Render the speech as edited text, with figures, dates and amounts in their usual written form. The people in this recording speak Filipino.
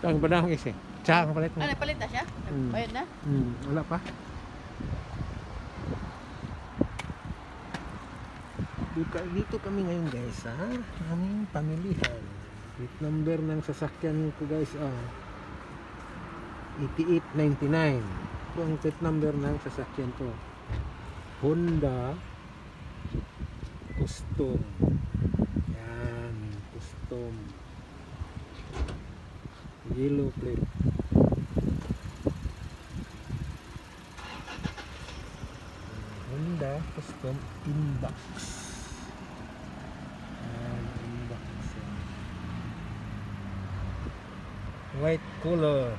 Ang banahong isi. Tsaka ang palit mo. Ano, palit na siya? Bayad na? Wala pa. Dito kami ngayon guys sa aming pamilihan. Plate number ng sasakyan ko guys 8899. Ito ang plate number ng sasakyan ko. Honda Custom. Yan, Custom. Yellow plate. Honda Custom Inbox. Yan, Inbox. White color.